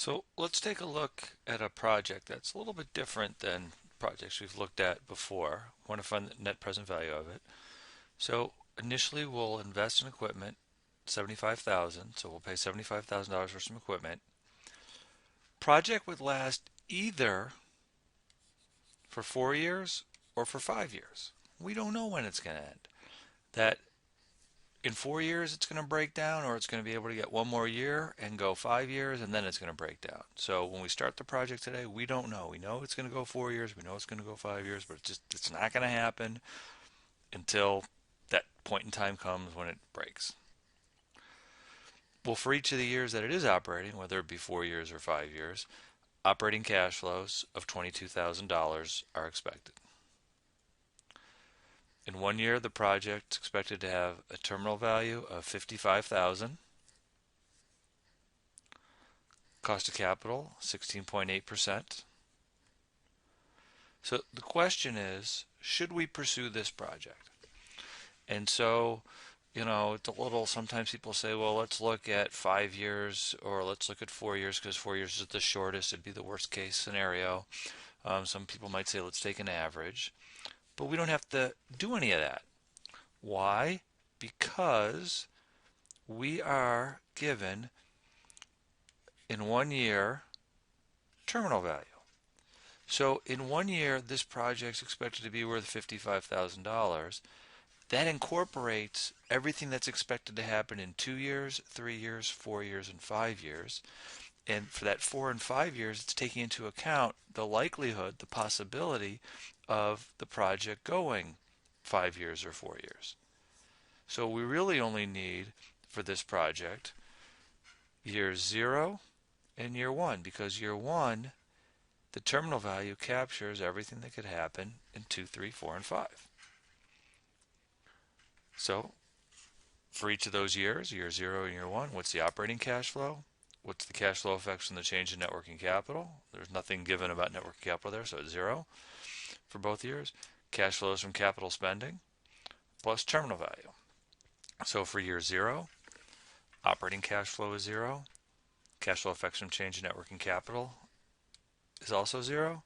So let's take a look at a project that's a little bit different than projects we've looked at before. Want to find the net present value of it. So initially we'll invest in equipment, 75,000. So we'll pay $75,000 for some equipment. Project would last either for 4 years or for 5 years. We don't know when it's going to end. That in 4 years it's going to break down, or it's going to be able to get one more year and go 5 years, and then it's going to break down. So when we start the project today, we don't know. We know it's going to go 4 years, we know it's going to go 5 years, but it's not going to happen until that point in time comes when it breaks. Well, for each of the years that it is operating, whether it be 4 years or 5 years, operating cash flows of $22,000 are expected. In 1 year, the project is expected to have a terminal value of 55,000. Cost of capital, 16.8%. So the question is, should we pursue this project? And so, it's a little, sometimes people say, well, let's look at 5 years or let's look at 4 years because 4 years is the shortest. It'd be the worst case scenario. Some people might say, let's take an average. But we don't have to do any of that. Why? Because we are given in 1 year terminal value. So in 1 year, this project is expected to be worth $55,000. That incorporates everything that's expected to happen in 2 years, 3 years, 4 years, and 5 years. And for that 4 and 5 years, it's taking into account the likelihood, the possibility of the project going 5 years or 4 years. So we really only need for this project year 0 and year 1, because year 1, the terminal value captures everything that could happen in 2, 3, 4, and 5. So for each of those years, year 0 and year 1, what's the operating cash flow? What's the cash flow effects from the change in net working capital? There's nothing given about net working capital there, so it's 0 for both years. Cash flows from capital spending plus terminal value. So for year 0, operating cash flow is 0. Cash flow effects from change in net working capital is also 0.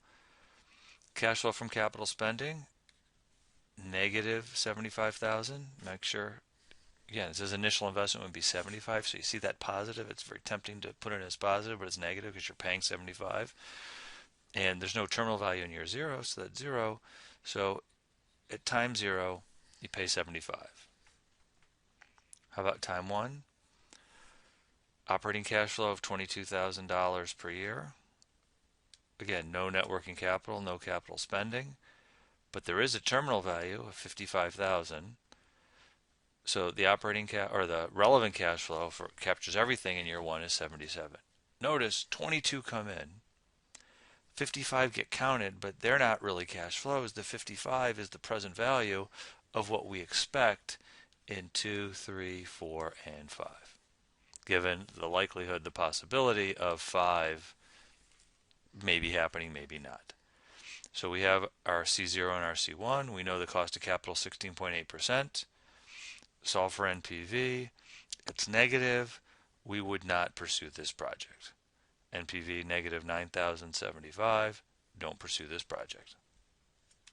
Cash flow from capital spending, negative 75,000. Make sure, again, it says initial investment would be 75, so you see that positive. It's very tempting to put it as positive, but it's negative because you're paying 75. And there's no terminal value in year 0, so that's 0. So at time 0, you pay 75. How about time 1? Operating cash flow of $22,000 per year. Again, no net working capital, no capital spending, but there is a terminal value of 55,000. So the the relevant cash flow captures everything in year 1 is 77. Notice 22 come in. 55 get counted, but they're not really cash flows. The 55 is the present value of what we expect in 2, 3, 4, and 5, given the likelihood, the possibility of 5 maybe happening, maybe not. So we have our C0 and our C1. We know the cost of capital 16.8%. Solve for NPV. It's negative. We would not pursue this project. NPV negative 9,075. Don't pursue this project.